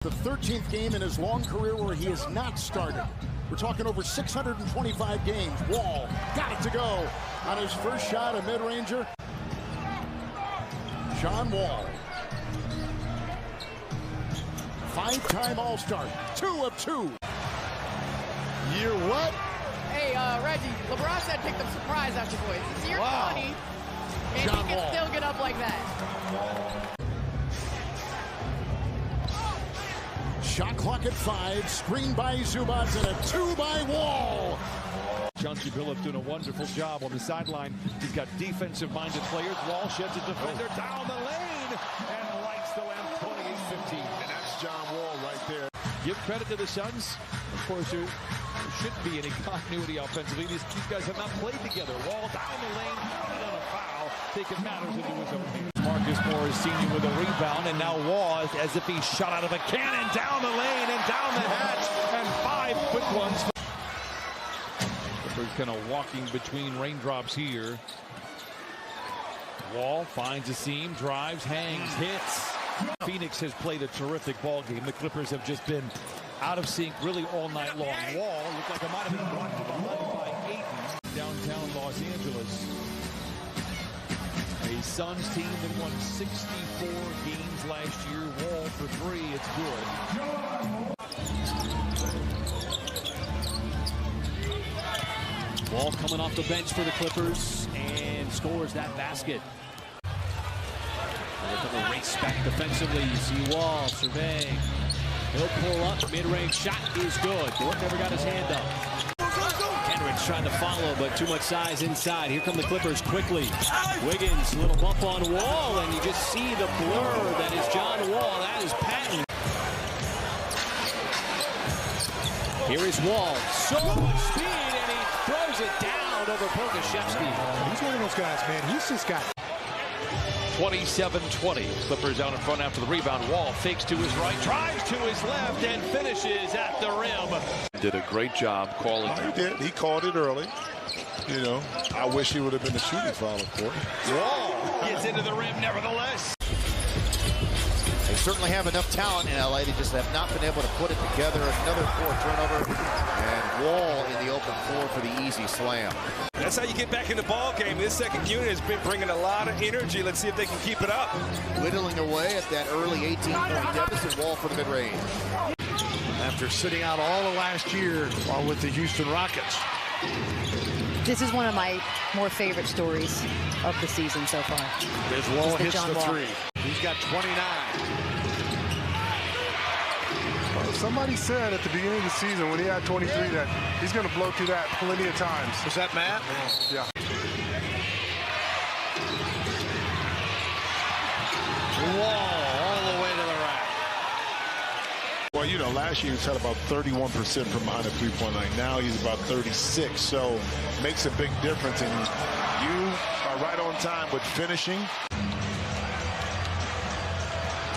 The 13th game in his long career where he has not started. We're talking over 625 games. Wall got it to go on his first shot, a mid-ranger. John Wall. Five-time All-Star, 2 of 2. Year what? Hey, Reggie, LeBron said pick them surprise after boys. It's year 20, and John he can Wall. still get up like that. Shot clock at 5, screened by Zubats, and a 2 by Wall. Chauncey Billups doing a wonderful job on the sideline. He's got defensive-minded players. Wall sheds a defender down the lane and lights the lamp 28-15. And that's John Wall right there. Give credit to the Suns. Of course, there shouldn't be any continuity offensively. These guys have not played together. Wall down the lane, and on a foul, taking matters into his own hands. Marcus Morris Sr. with a rebound, and now Wall as if he shot out of a cannon down the lane and down the hatch, and 5 quick ones. Clippers kind of walking between raindrops here. Wall finds a seam, drives, hangs, hits. Phoenix has played a terrific ball game. The Clippers have just been out of sync really all night long. Wall looked like it might have been brought to the line by Ayton. Downtown Los Angeles. A Suns team that won 64 games last year. Wall for 3. It's good. Wall coming off the bench for the Clippers and scores that basket. A couple race back defensively. You see Wall surveying. He'll pull up. Mid-range shot is good. Dort never got his hand up. Henrich trying to follow, but too much size inside. Here come the Clippers quickly. Wiggins, little bump on Wall, and you just see the blur that is John Wall. That is patent. Here is Wall. So much speed, and he throws it down over Pokusevski. He's one of those guys, man. He's just got 27-20. Clippers out in front after the rebound. Wall fakes to his right, drives to his left, and finishes at the rim. Did a great job calling. He did. He called it early. You know, I wish he would have been the shooting foul, of course. Wall gets into the rim nevertheless. They certainly have enough talent in LA. They just have not been able to put it together. Another 4 turnover, and Wall in the open floor for the easy slam. That's how you get back in the ball game. This second unit has been bringing a lot of energy. Let's see if they can keep it up. Whittling away at that early 18-point deficit. Wall for the mid-range. after sitting out all of last year with the Houston Rockets. This is one of my more favorite stories of the season so far. As Wall hits John the Wall. 3. He's got 29. Somebody said at the beginning of the season when he had 23 that he's going to blow through that plenty of times. Was that Matt? Yeah. Wall all the way to the rack. Well, you know, last year he shot about 31% from behind the three-point line. Now he's about 36, so makes a big difference. And you are right on time with finishing.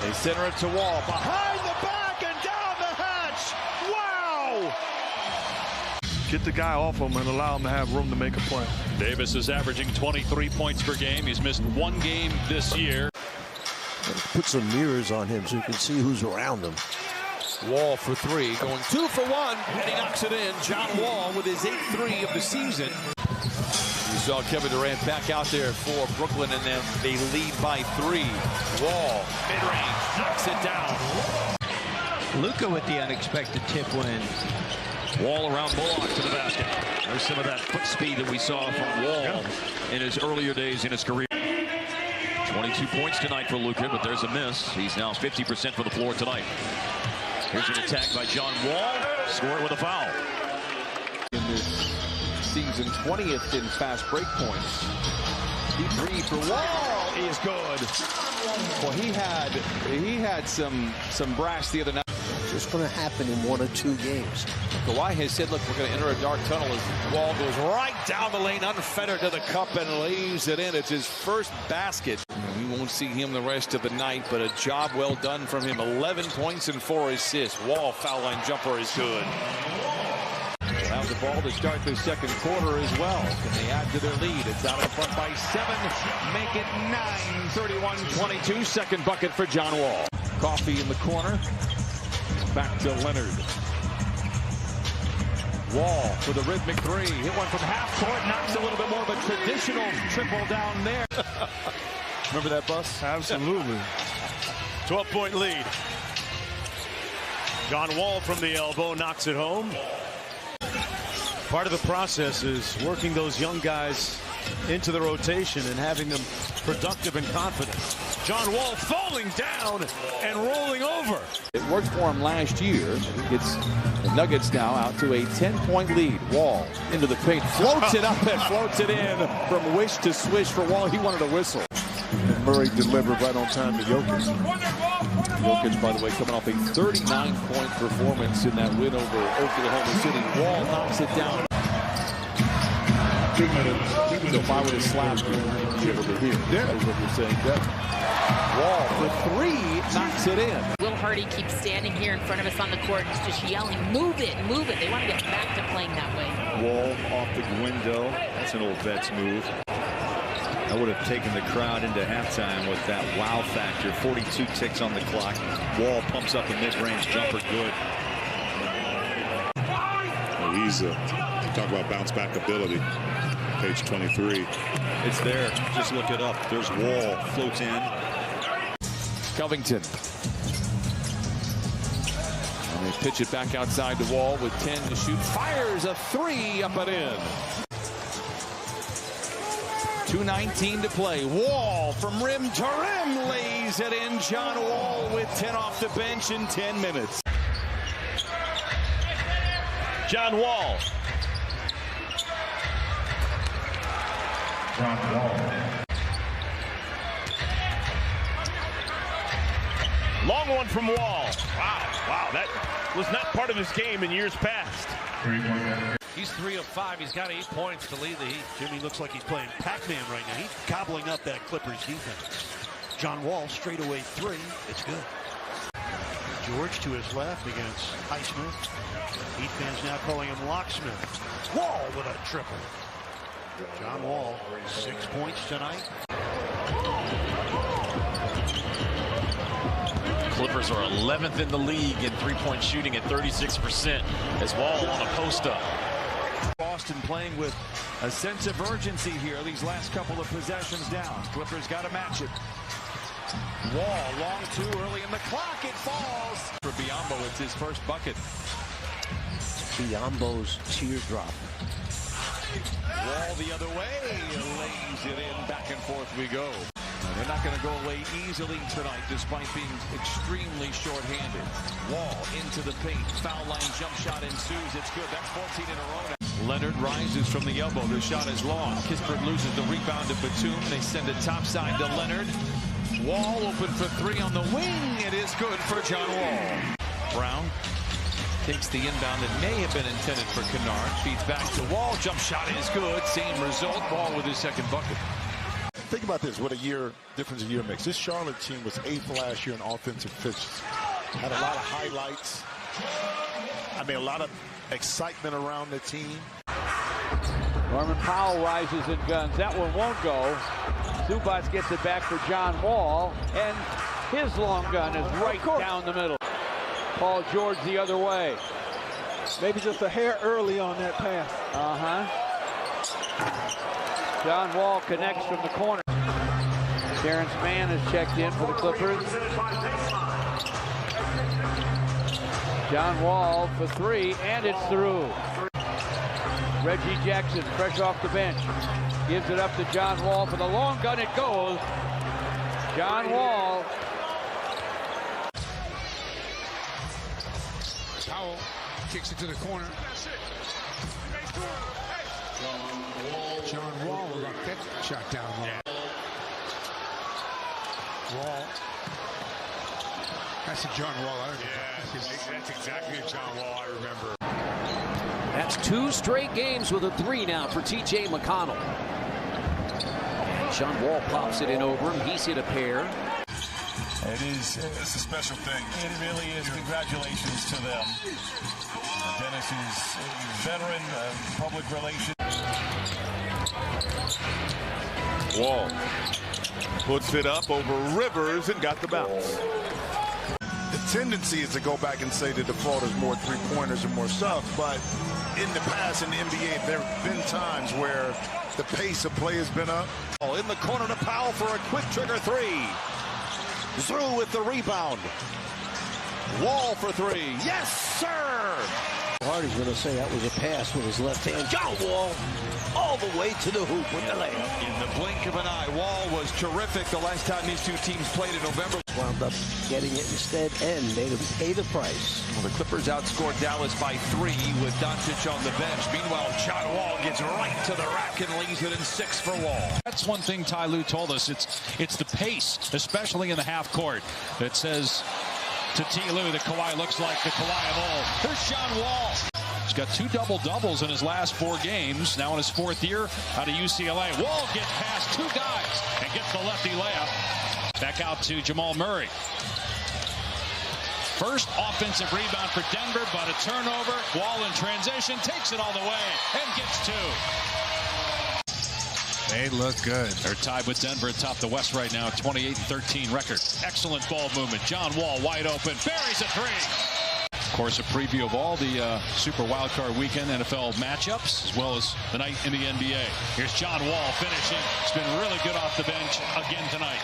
They center it to Wall. Behind the back and down the hatch. Wow! Get the guy off him and allow him to have room to make a play. Davis is averaging 23 points per game. He's missed one game this year. Put some mirrors on him so you can see who's around him. Wall for 3, going 2 for 1, and he knocks it in. John Wall with his 8th 3 of the season. You saw Kevin Durant back out there for Brooklyn, and then they lead by 3. Wall, mid-range, knocks it down. Luka with the unexpected tip win. Wall around Bullock to the basket. There's some of that foot speed that we saw from Wall in his earlier days in his career. 22 points tonight for Luka, but there's a miss. He's now 50% for the floor tonight. Here's an attack by John Wall. Scored with a foul. In this season, 20th in fast break points. Deep three for Wall is good. Well, he had some brass the other night. It's going to happen in 1 or 2 games. Kawhi has said, look, we're going to enter a dark tunnel as Wall goes right down the lane, unfettered to the cup, and leaves it in. It's his first basket. We won't see him the rest of the night, but a job well done from him. 11 points and 4 assists. Wall foul line jumper is good. They'll have the ball to start the second quarter as well. Can they add to their lead? It's out in front by 7. Make it 9. 31-22. Second bucket for John Wall. Coffee in the corner. Back to Leonard. Wall for the rhythmic three. Hit one from half court. Knocks a little bit more of a traditional triple down there. Remember that, Bus? Absolutely. 12-point lead. John Wall from the elbow knocks it home. Part of the process is working those young guys into the rotation and having them productive and confident. John Wall falling down and rolling over. It worked for him last year. He gets the Nuggets now out to a 10-point lead. Wall into the paint, floats it up and floats it in from wish to swish for Wall. He wanted a whistle. And Murray delivered right on time to Jokic. Jokic, by the way, coming off a 39-point performance in that win over Oklahoma City. Wall knocks it down. 2 minutes. So if I would have slapped you, you'd be able to hear. Yeah. That's what you're saying. Wall for three, knocks it in. Will Hardy keeps standing here in front of us on the court and just yelling, move it, move it. They want to get back to playing that way. Wall off the window. That's an old vet's move. I would have taken the crowd into halftime with that wow factor. 42 ticks on the clock. Wall pumps up a mid-range jumper. Good. Oh, he's talk about bounce back ability. Page 23. It's there. Just look it up. There's Wall. Floats in. Covington. And they pitch it back outside the Wall with 10 to shoot. Fires a three up and in. 2:19 to play. Wall from rim to rim lays it in. John Wall with 10 off the bench in 10 minutes. John Wall. John Wall. Long one from Wall. Wow, that was not part of his game in years past. He's 3 of 5. He's got 8 points to lead the Heat. Jimmy looks like he's playing Pac-Man right now. He's gobbling up that Clippers defense. John Wall straightaway three. It's good. George to his left against Highsmith. Heat fans now calling him Locksmith. Wall with a triple. John Wall, 6 points tonight. Clippers are 11th in the league in three-point shooting at 36% as Wall on a post-up. Boston playing with a sense of urgency here these last couple of possessions down. Clippers got to match it. Wall long two early in the clock. It falls. For Biyombo, it's his first bucket. Biyombo's teardrop. Wall the other way, lays it in, back and forth we go. They're not going to go away easily tonight despite being extremely short-handed. Wall into the paint, foul line jump shot ensues. It's good. That's 14 in a row. Leonard rises from the elbow. The shot is long. Kispert loses the rebound to Batum. They send it topside to Leonard. Wall open for three on the wing. It is good for John Wall. Brown takes the inbound that may have been intended for Kennard. Feeds back to Wall. Jump shot is good. Same result. Wall with his second bucket. Think about this, what a year difference, a year makes. This Charlotte team was 8th last year in offensive efficiency. Had a lot of highlights. I mean, a lot of excitement around the team. Norman Powell rises and guns. That one won't go. Zubac gets it back for John Wall, and his long gun is right down the middle. Paul George the other way. Maybe just a hair early on that pass. John Wall connects from the corner. Terrence Mann has checked in for the Clippers. John Wall for three, and it's through. Reggie Jackson, fresh off the bench, gives it up to John Wall for the long gun. It goes. John Wall. Powell kicks it to the corner. John Wall will lock that shot down low. Wall. That's a John Wall I remember. Yeah, that's exactly a John Wall I remember. That's 2 straight games with a 3 now for T.J. McConnell. And John Wall pops it in over him. He's hit a pair. It's a special thing. It really is. Congratulations to them. Dennis is a veteran public relations. Wall puts it up over Rivers and got the bounce. tendency is to go back and say the default is more three-pointers and more stuff, but in the past in the NBA, there have been times where the pace of play has been up. In the corner to Powell for a quick trigger three. Through with the rebound. Wall for three. Yes, sir! Hardy's going to say that was a pass with his left hand. John Wall all the way to the hoop with the layup. In the blink of an eye, Wall was terrific the last time these two teams played in November. Wound up getting it instead and made him pay the price. Well, the Clippers outscored Dallas by 3 with Doncic on the bench. Meanwhile, John Wall gets right to the rack and leaves it in 6 for Wall. That's one thing Ty Lue told us. It's the pace, especially in the half court, that says to T. Lue that Kawhi looks like the Kawhi of old. Here's John Wall. He's got 2 double-doubles in his last 4 games. Now in his 4th year out of UCLA. Wall gets past 2 guys and gets the lefty layup. Back out to Jamal Murray. First offensive rebound for Denver, but a turnover. Wall in transition, takes it all the way, and gets 2. They look good. They're tied with Denver atop the West right now, 28-13 record. Excellent ball movement. John Wall wide open, buries a 3. Of course, a preview of all the Super Wildcard Weekend NFL matchups, as well as the night in the NBA. Here's John Wall finishing. It's been really good off the bench again tonight.